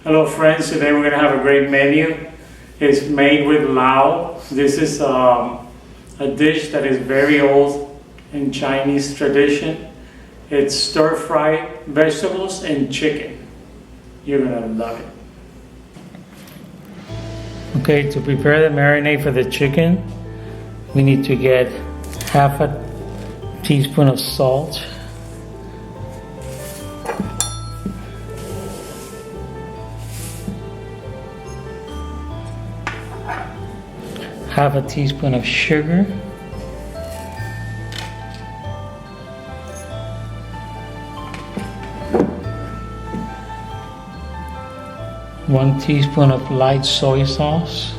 Hello friends, today we're going to have a great menu. It's made with lao. This is a dish that is very old in Chinese tradition. It's stir-fried vegetables and chicken. You're going to love it. Okay, to prepare the marinade for the chicken, we need to get half a teaspoon of salt, half a teaspoon of sugar, one teaspoon of light soy sauce,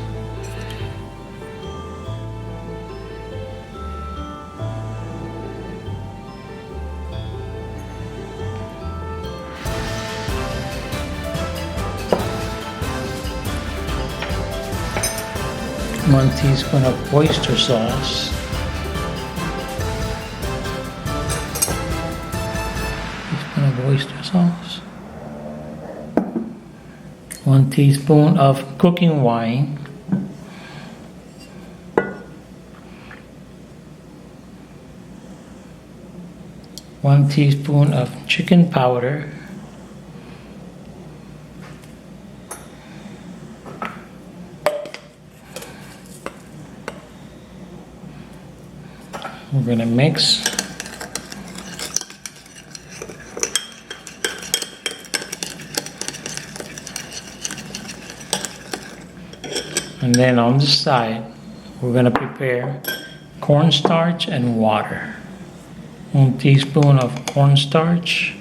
one teaspoon of oyster sauce, one teaspoon of cooking wine, one teaspoon of chicken powder, we're going to mix. And then on the side, we're going to prepare cornstarch and water. 1 teaspoon of cornstarch,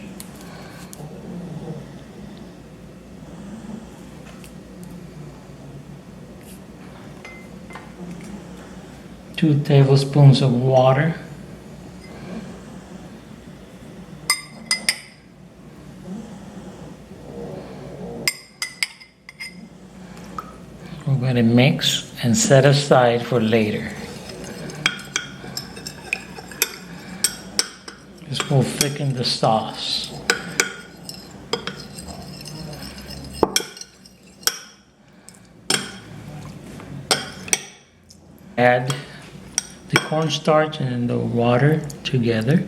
two tablespoons of water, we're going to mix and set aside for later. This will thicken the sauce. Add the cornstarch and the water together.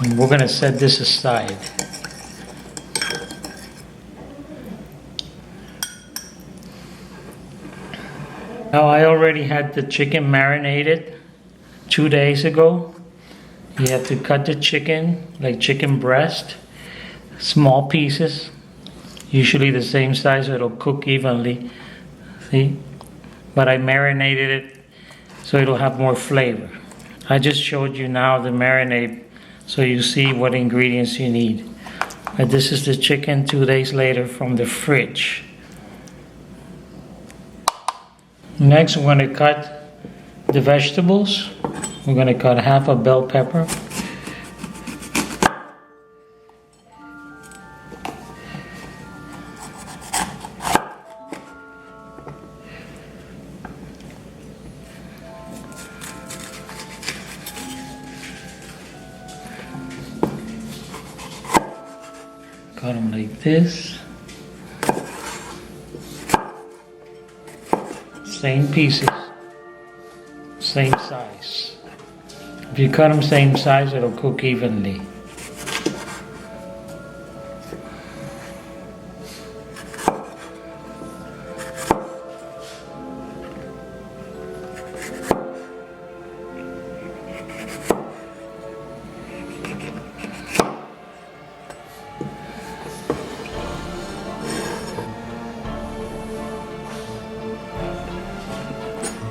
And we're going to set this aside. Now I already had the chicken marinated 2 days ago. You have to cut the chicken like chicken breast, small pieces, usually the same size so it'll cook evenly. See? But I marinated it so it'll have more flavor. I just showed you now the marinade so you see what ingredients you need. But this is the chicken 2 days later from the fridge. Next, we're going to cut the vegetables. We're going to cut half a bell pepper. Cut them like this. Same pieces, same size. If you cut them same size, it'll cook evenly.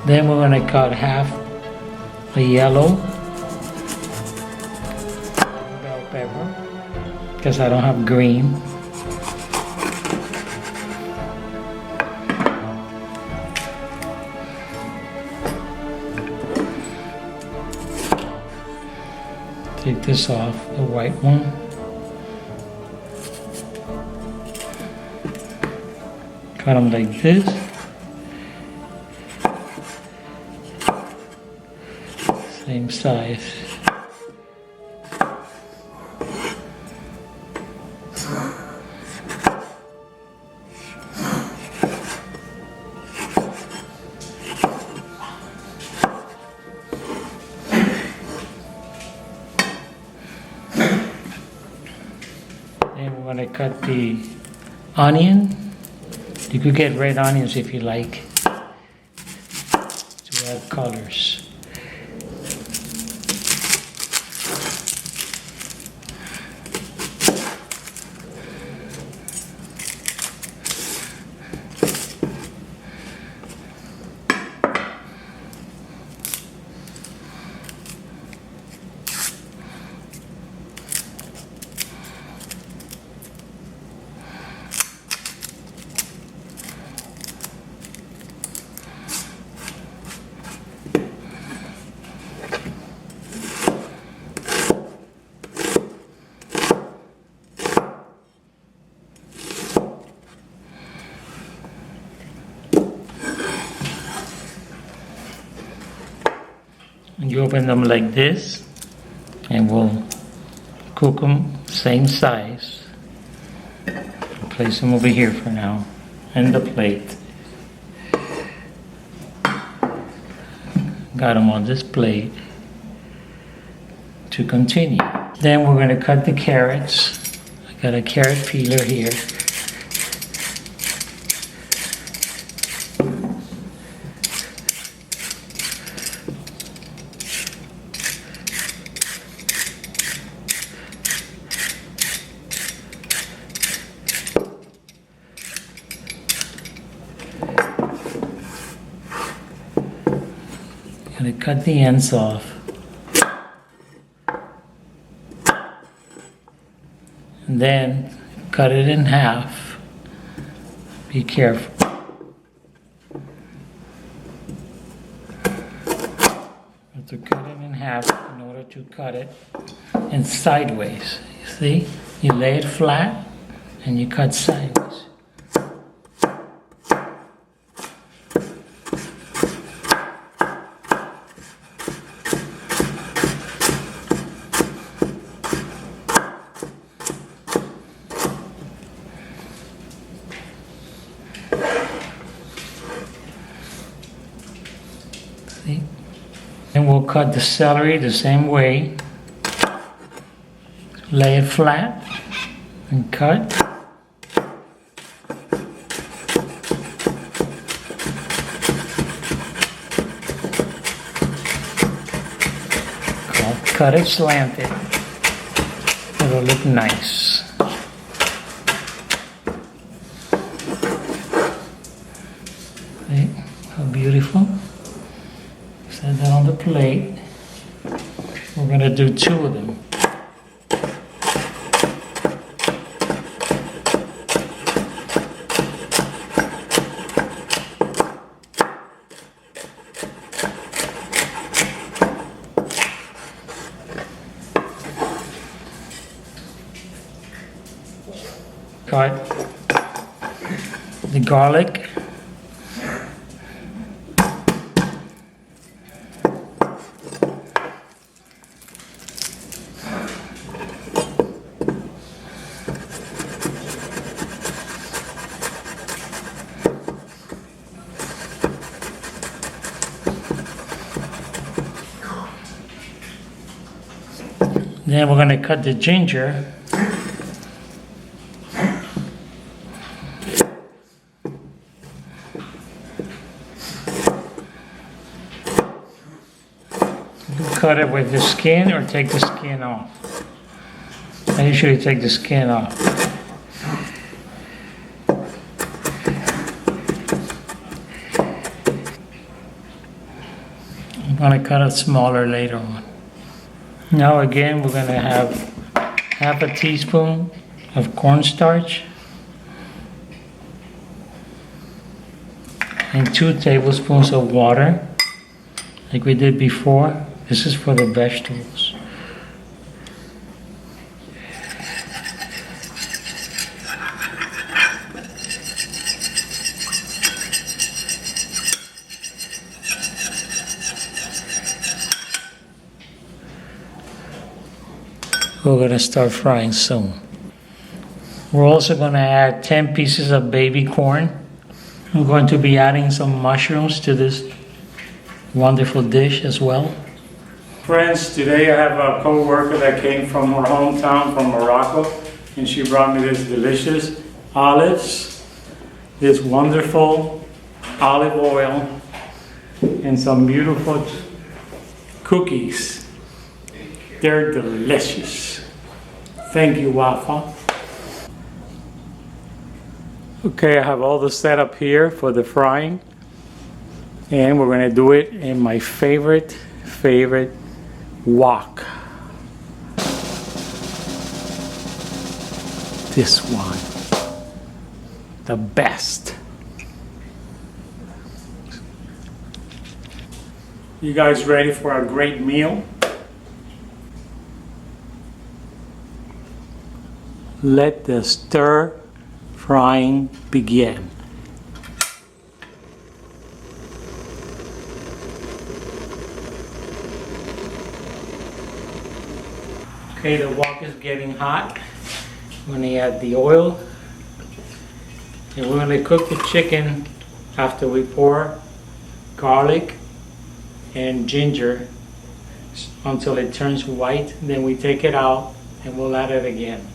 Then we're going to cut half a yellow bell pepper because I don't have green. Take this off, the white one. Cut them like this. Same size. Then we're going to cut the onion. You could get red onions if you like, to add colors. And you open them like this, and we'll cook them same size. I'll place them over here for now, and the plate. Got them on this plate to continue. Then we're going to cut the carrots. I got a carrot peeler here. Gonna cut the ends off. And then cut it in half. Be careful. You have to cut it in half in order to cut it in sideways. You see? You lay it flat and you cut sideways. See? And we'll cut the celery the same way. Lay it flat and cut. Cut it slanted. It'll look nice. See how beautiful? Set that on the plate. We're going to do 2 of them. Cut the garlic. Then we're going to cut the ginger. Cut it with the skin or take the skin off. I usually take the skin off. I'm going to cut it smaller later on. Now again we're going to have half a teaspoon of cornstarch and 2 tablespoons of water like we did before. This is for the vegetables. We're going to start frying soon. We're also going to add 10 pieces of baby corn. We're going to be adding some mushrooms to this wonderful dish as well. Friends, today I have a co-worker that came from her hometown, from Morocco. And she brought me this delicious olives, this wonderful olive oil, and some beautiful cookies. They're delicious. Thank you, Wafa. Okay, I have all the setup here for the frying. And we're gonna do it in my favorite wok. This one, the best. You guys ready for a great meal? Let the stir frying begin. Okay, the wok is getting hot. I'm gonna add the oil. And we're gonna cook the chicken after we pour garlic and ginger until it turns white. Then we take it out and we'll add it again.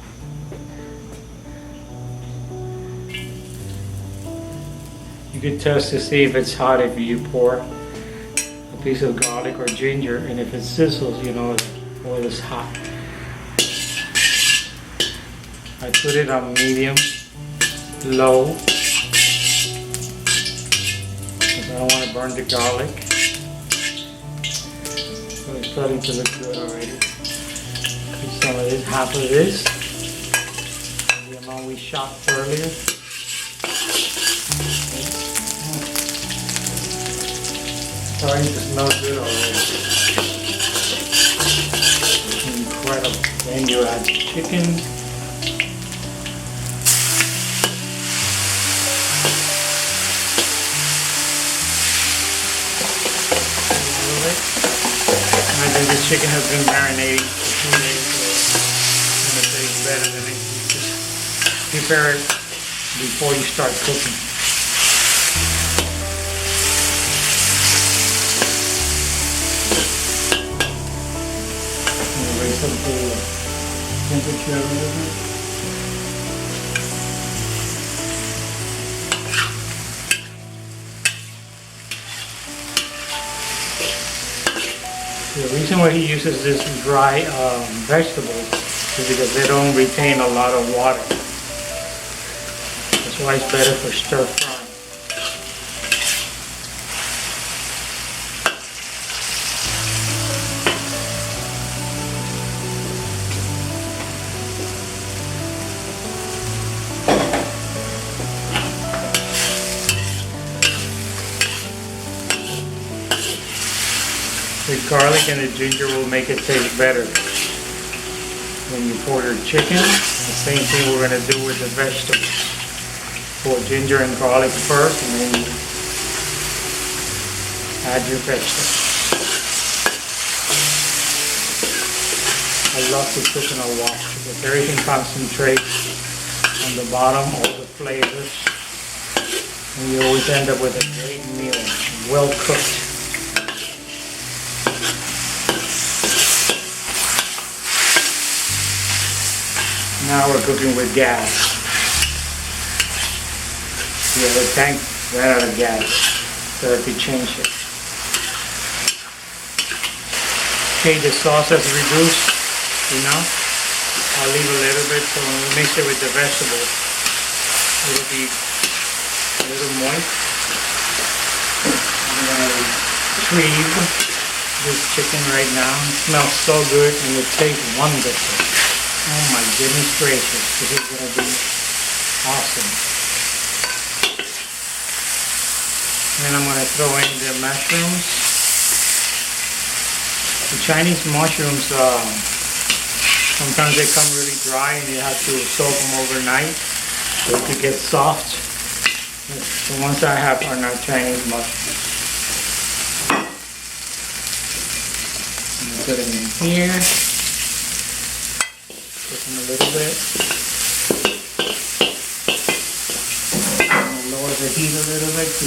You can test to see if it's hot if you pour a piece of garlic or ginger, and if it sizzles, you know the oil is hot. I put it on medium, low, because I don't want to burn the garlic. So it's starting to look good already. Put some of this, half of this, the amount we chopped earlier. Starting to smell good already. Incredible. Then you add chicken. I think this chicken has been marinating for 2 days, so it's going to taste better than if you just prepare it before you start cooking. Raise up the temperature a little bit. The reason why he uses this dry vegetables is because they don't retain a lot of water. That's why it's better for stir frying. The garlic and the ginger will make it taste better when you pour your chicken. The same thing we're going to do with the vegetables. Pour ginger and garlic first, and then you add your vegetables. I love to cook in a wok because everything concentrates on the bottom, all the flavors, and you always end up with a great meal, well cooked. Now we're cooking with gas. Yeah, the tank ran out of gas, so I have to change it. Okay, the sauce has reduced enough. I'll leave a little bit, so when we mix it with the vegetables, it'll be a little moist. I'm going to retrieve this chicken right now. It smells so good and it tastes wonderful. Oh my goodness gracious, this is going to be awesome. Then I'm going to throw in the mushrooms. The Chinese mushrooms, sometimes they come really dry and you have to soak them overnight so to get soft. The ones I have are not Chinese mushrooms. I'm going to put them in here. Put them a little bit. Lower the heat a little bit to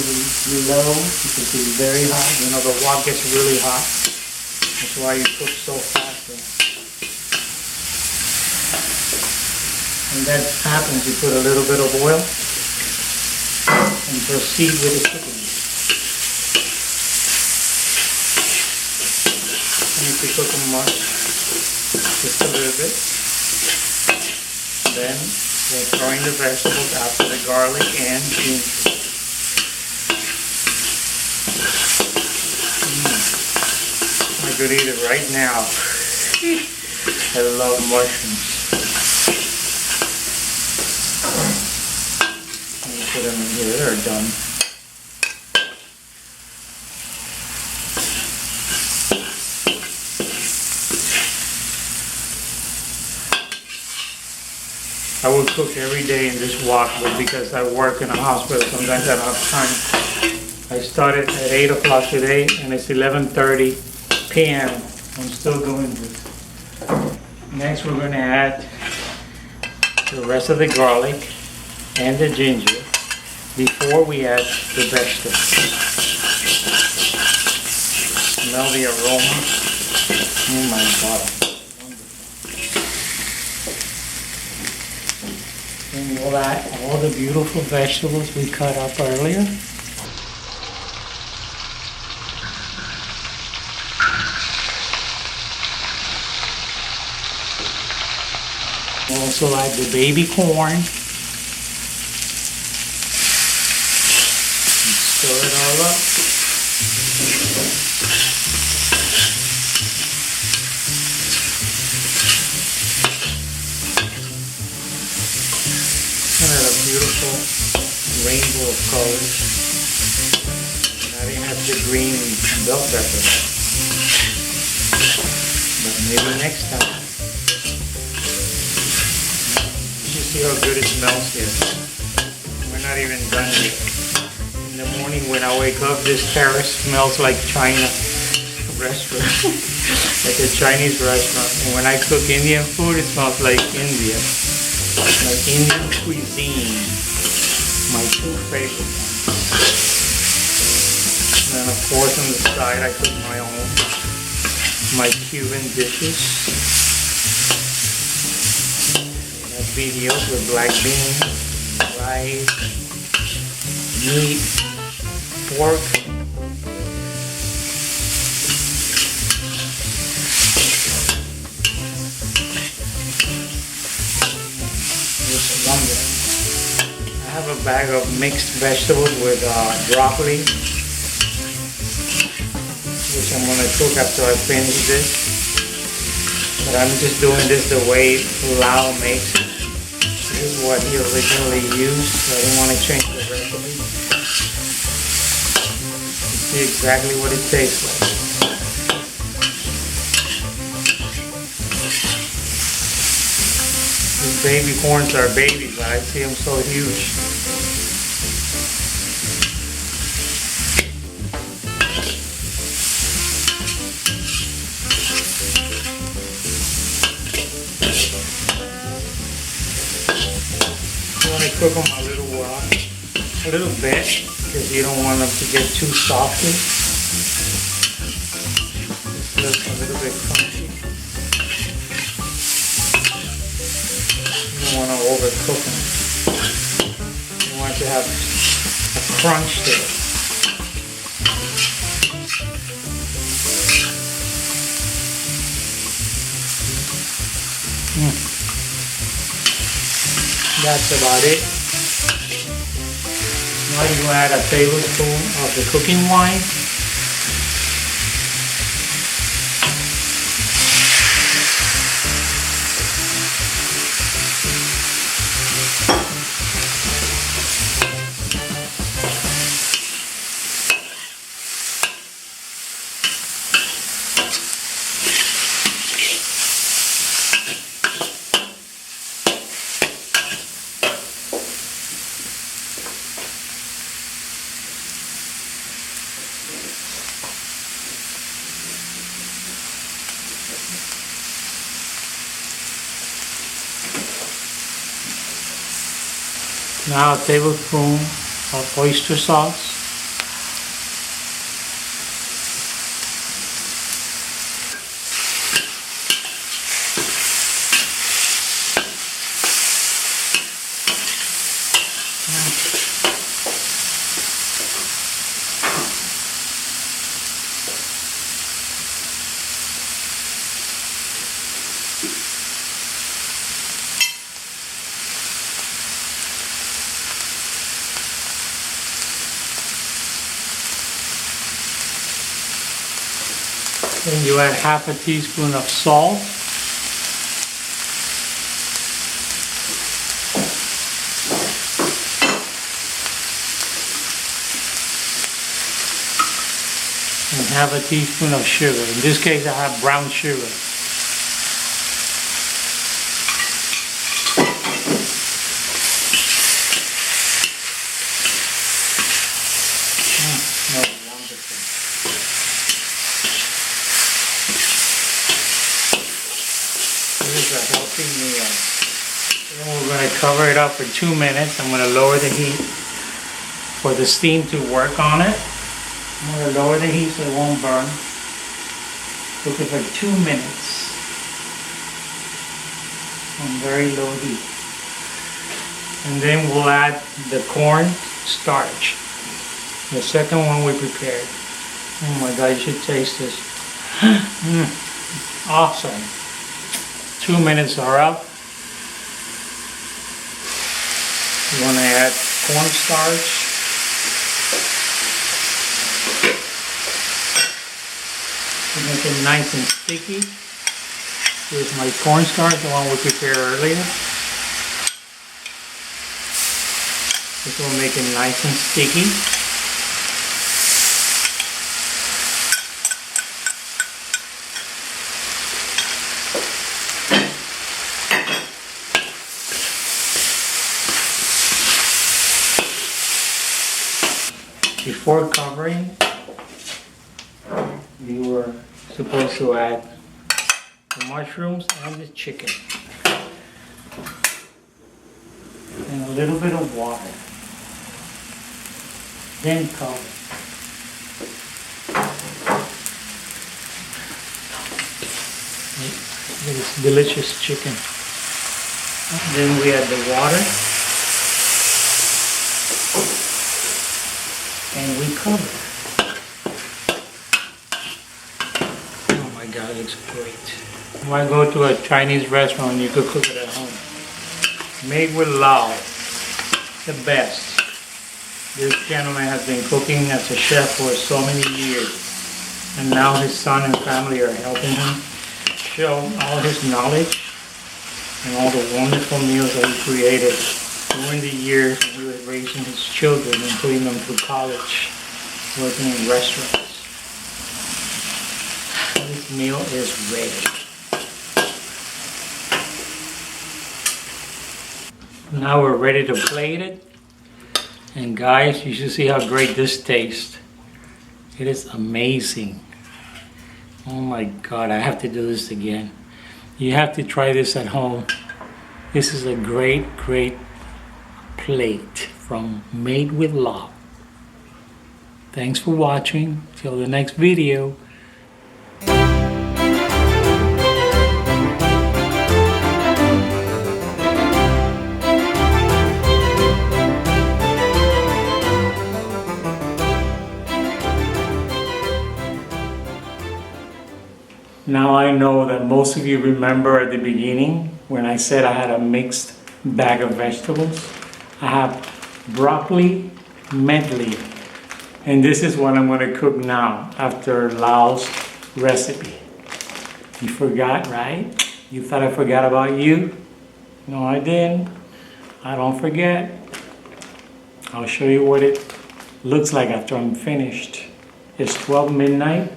low because it's very hot. You know, the wok gets really hot. That's why you cook so fast. When that happens, you put a little bit of oil and proceed with the cooking. You need to cook them much, just a little bit. Then we'll throw in the vegetables after the garlic and ginger. I could eat it right now. I love mushrooms. Let me put them in here, they're done. I would cook every day in this wok, but because I work in a hospital, sometimes I don't have time. I started at 8 o'clock today, and it's 11:30 p.m. I'm still doing this. Next, we're going to add the rest of the garlic and the ginger before we add the vegetables. Smell the aroma. Oh my God. And we'll add all the beautiful vegetables we cut up earlier. We'll also add the baby corn. And stir it all up. Beautiful rainbow of colors. And I didn't have the green bell pepper, but maybe next time. You see how good it smells here. We're not even done yet. In the morning when I wake up, this terrace smells like China restaurant, like a Chinese restaurant. And when I cook Indian food, it smells like India. Like Indian cuisine, my two favorite ones. And then of course on the side I cook my own, my Cuban dishes. I have videos with black beans, rice, meat, pork. I have a bag of mixed vegetables with broccoli, which I'm going to cook after I finish this. But I'm just doing this the way Lau makes it. This is what he originally used, so I didn't want to change the recipe. You see exactly what it tastes like. These baby corns are babies, but I see them so huge. You want to cook them a little bit, because you don't want them to get too softy. Just a little bit crunchy. You don't want to overcook them. You want to have a crunch to it. That's about it. Now you add a tablespoon of the cooking wine. Now a tablespoon of oyster sauce. Then you add half a teaspoon of salt. And half a teaspoon of sugar. In this case, I have brown sugar. This is a healthy meal. Then we're going to cover it up for 2 minutes. I'm going to lower the heat for the steam to work on it. I'm going to lower the heat so it won't burn. Cook it for 2 minutes on very low heat. And then we'll add the corn starch. The second one we prepared. Oh my God, you should taste this. Awesome. 2 minutes are up. You want to add cornstarch. To make it nice and sticky. Here's my cornstarch, the one we prepared earlier. This will make it nice and sticky. Before covering, you were supposed to add the mushrooms and the chicken. And a little bit of water. Then cover. This delicious chicken. Then we add the water. And we cover. Oh my God, it looks great. When I go to a Chinese restaurant, you could cook it at home. Made with love. The best. This gentleman has been cooking as a chef for so many years. And now his son and family are helping him show all his knowledge and all the wonderful meals that he created during the years when he was raising his children and putting them through college, working in restaurants. This meal is ready. Now we're ready to plate it. And guys, you should see how great this tastes. It is amazing. Oh my God, I have to do this again. You have to try this at home. This is a great, great plate from Made with Love. Thanks for watching. Till the next video. Now I know that most of you remember at the beginning when I said I had a mixed bag of vegetables. I have broccoli medley, and this is what I'm going to cook now after Lao's recipe. You forgot, right? You thought I forgot about you? No, I didn't. I don't forget. I'll show you what it looks like after I'm finished. It's 12 midnight.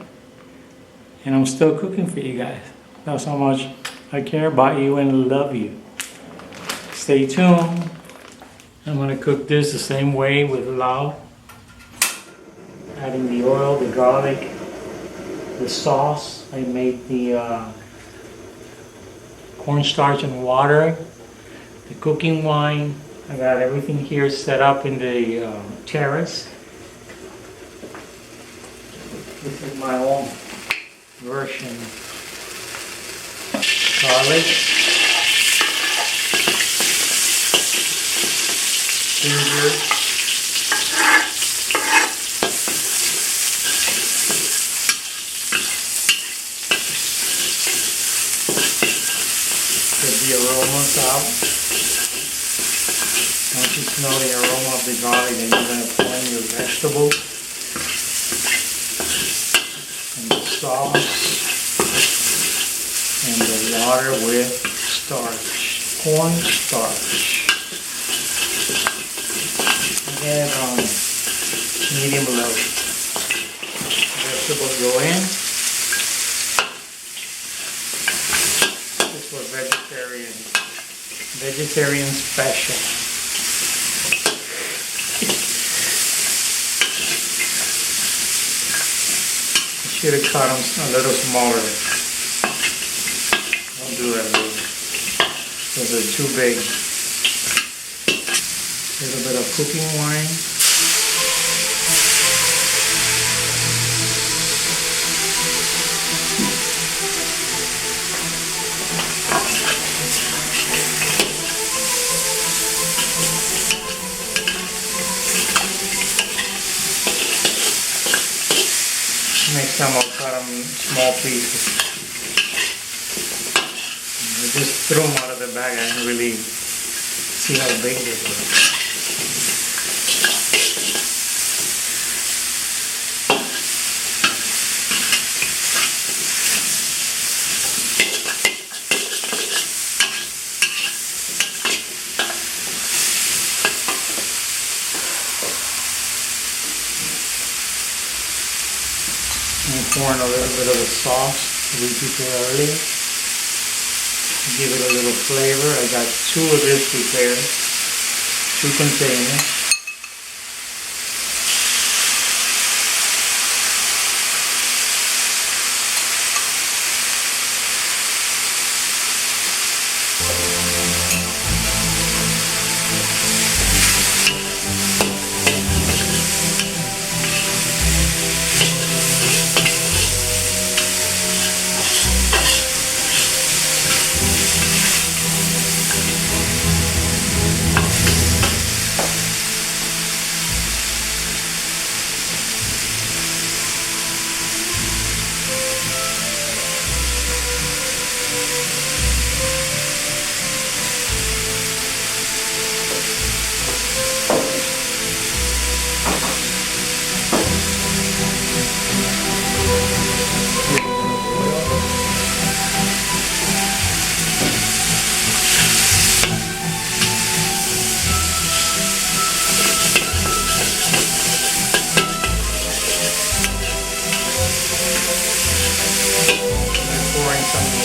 And I'm still cooking for you guys. That's how much I care about you and love you. Stay tuned. I'm going to cook this the same way with Lao. Adding the oil, the garlic, the sauce. I made the cornstarch and water, the cooking wine. I got everything here set up in the terrace. This is my own version. Garlic, ginger, get the aromas out. Once you smell the aroma of the garlic, then you're going to pour in your vegetables and the sauce. water with starch, corn starch. Get it on medium low. Vegetables go in. This was vegetarian special. I should have cut them a little smaller. Don't do that, baby. Those are too big. A little bit of cooking wine. Next time I'll cut them in small pieces. I just threw them out of the bag. I didn't really see how big they were. I'm pouring a little bit of the sauce we prepared earlier. Give it a little flavor. I got 2 of this prepared, 2 containers.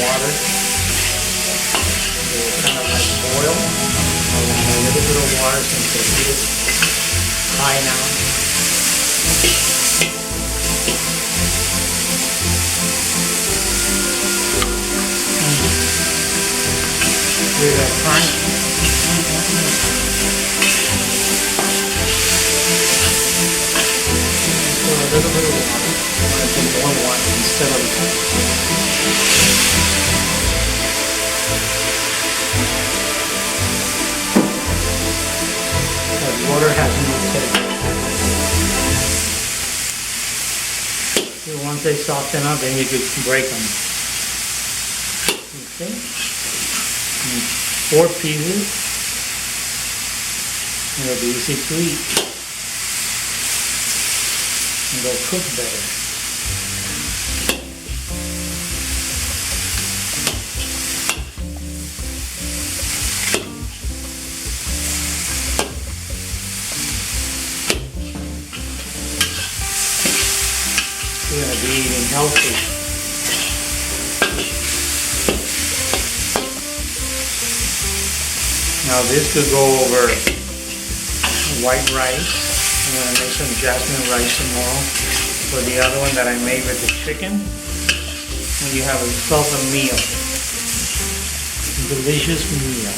Water. It will kind of like boil. I'll add a little bit of water since the heat is high now. Hear that crunch? So a little bit of water. I want to put more water instead of water has no taste. So once they soften up, then you could break them. Okay. And 4 pieces. It'll be easy to eat. And they'll cook better. We're going to be eating healthy. Now this could go over white rice. I'm going to make some jasmine rice tomorrow. For the other one that I made with the chicken. And you have yourself a meal. A delicious meal.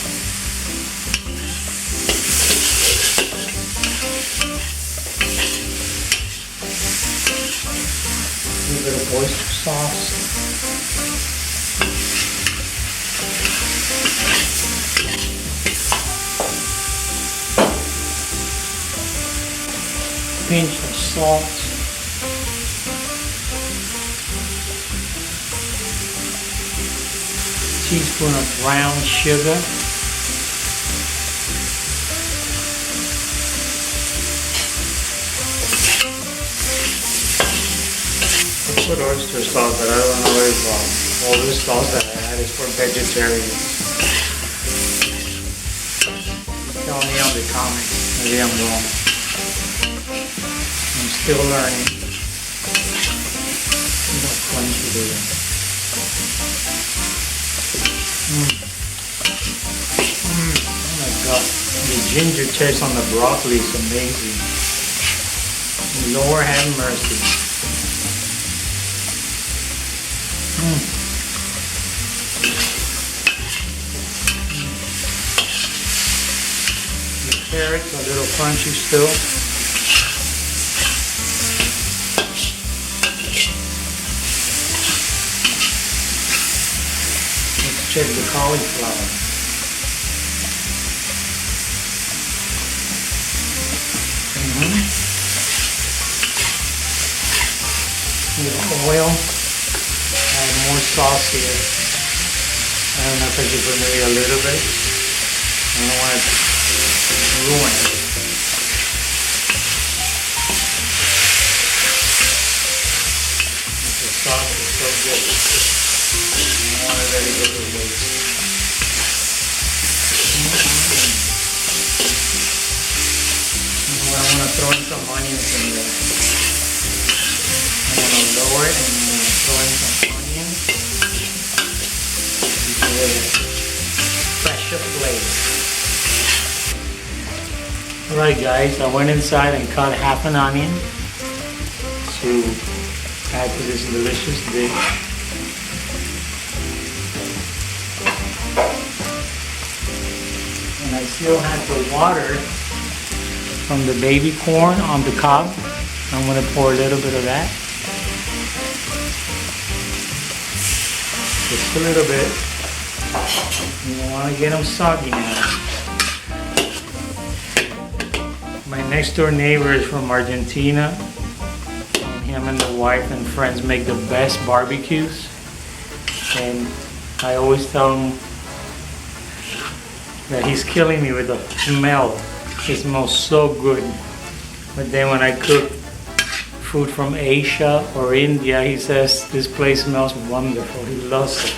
A little bit of oyster sauce. Pinch of salt. Teaspoon of brown sugar. I put oyster sauce, but I don't know if all this sauce that I That is for vegetarians. Tell me on the comments. Maybe I'm wrong. I'm still learning. What crunchy they are. Oh my god. The ginger taste on the broccoli is amazing. Lord have mercy. The carrots are a little crunchy still. Let's check the cauliflower. The oil, add more sauce here. I don't know if I should put maybe a little bit. I don't want to ruin it. The sauce is so good. I don't want to let it go to waste. I want to throw in some onions in there. I'm going to lower it and I'm going to throw in some onions to give it a fresher flavor. Alright guys, I went inside and cut half an onion to add to this delicious dish. And I still have the water from the baby corn on the cob. I'm going to pour a little bit of that. Just a little bit. You don't want to get them soggy now. My next door neighbor is from Argentina. Him and the wife and friends make the best barbecues. And I always tell him that he's killing me with the smell. It smells so good. But then when I cook food from Asia or India, he says this place smells wonderful. He loves it.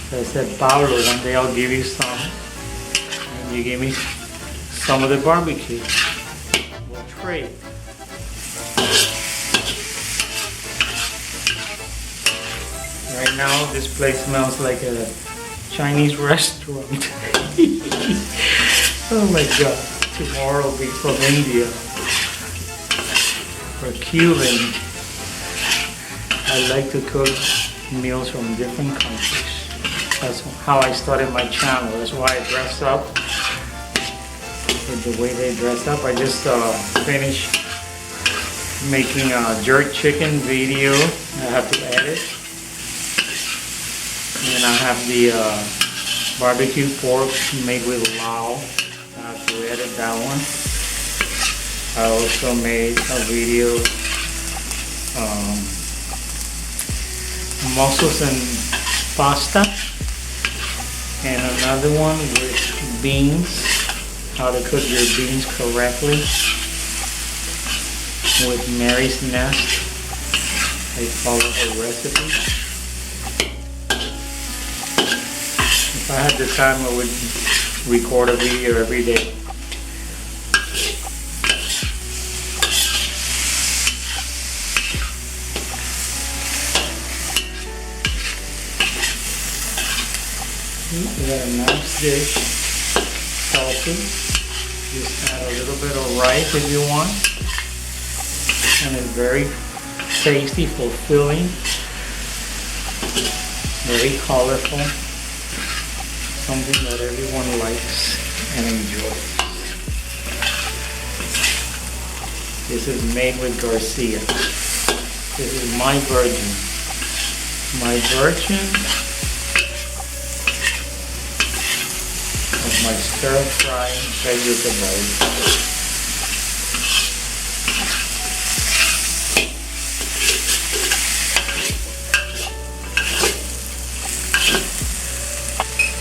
So I said, Pablo, one day I'll give you some. And you give me some of the barbecue. We'll trade. Right now, this place smells like a Chinese restaurant. Oh my god. Tomorrow will be from India. Or Cuban. I like to cook meals from different countries. That's how I started my channel. That's why I dress up with the way they dress up. I just finished making a jerk chicken video. I have to edit. And I have the barbecue pork made with lao. I have to edit that one. I also made a video mussels and pasta, and another one with beans, how to cook your beans correctly with Mary's Nest. I follow her recipe. If I had the time, I would record a video every day. We got a nice dish, salty. Just add a little bit of rice if you want. And it's very tasty, fulfilling, very colorful. Something that everyone likes and enjoys. This is made with Garcia. This is my version. My version of my stir-fry vegetables.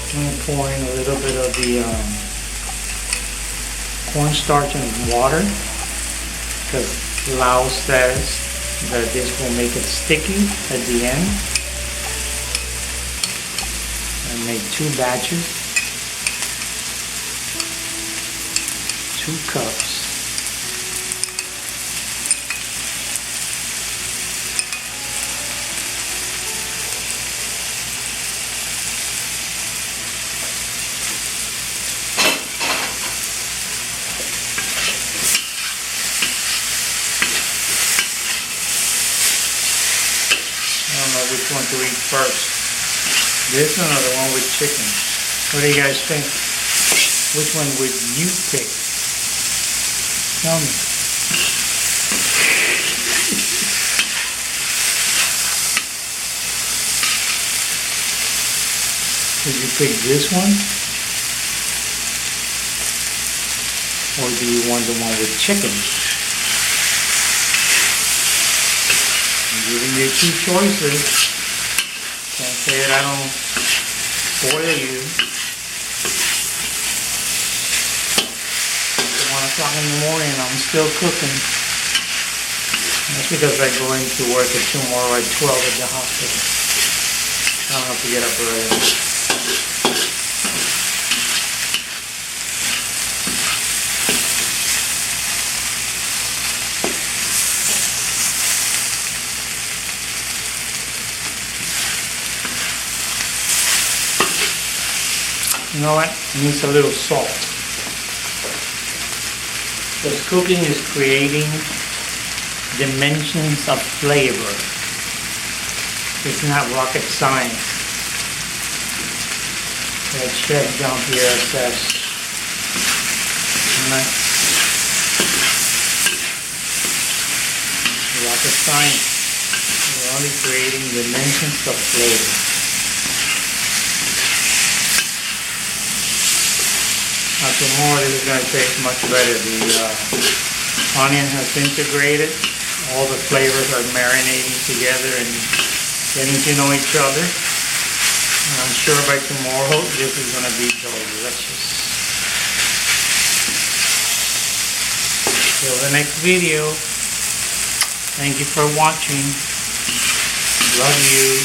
I'm going to pour in a little bit of the cornstarch and water, because Lao says that this will make it sticky at the end. made 2 batches, 2 cups. I don't know which one to eat first. This one or the one with chicken? What do you guys think? Which one would you pick? Tell me. Would you pick this one? Or do you want the one with chicken? I'm giving you 2 choices. Can't say that I don't spoil you. 1 o'clock in the morning, I'm still cooking. That's because I go into work tomorrow at 12 at the hospital. I don't have to get up early. You know what? It needs a little salt. Because cooking is creating dimensions of flavor. It's not rocket science. That chef down here says, not rocket science. We're only creating dimensions of flavor. Tomorrow this is going to taste much better. The onion has integrated. All the flavors are marinating together and getting to know each other. And I'm sure by tomorrow this is going to be delicious. Till the next video. Thank you for watching. Love you.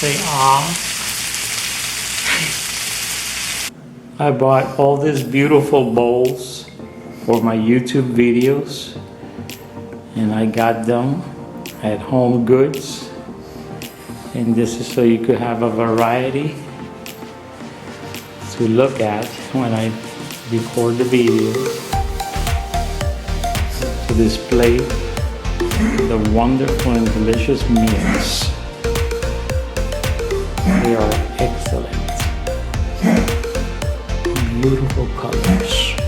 Say ah. I bought all these beautiful bowls for my YouTube videos, and I got them at Home Goods, and this is so you could have a variety to look at when I record the videos, to display the wonderful and delicious meals. They are excellent. Beautiful colors.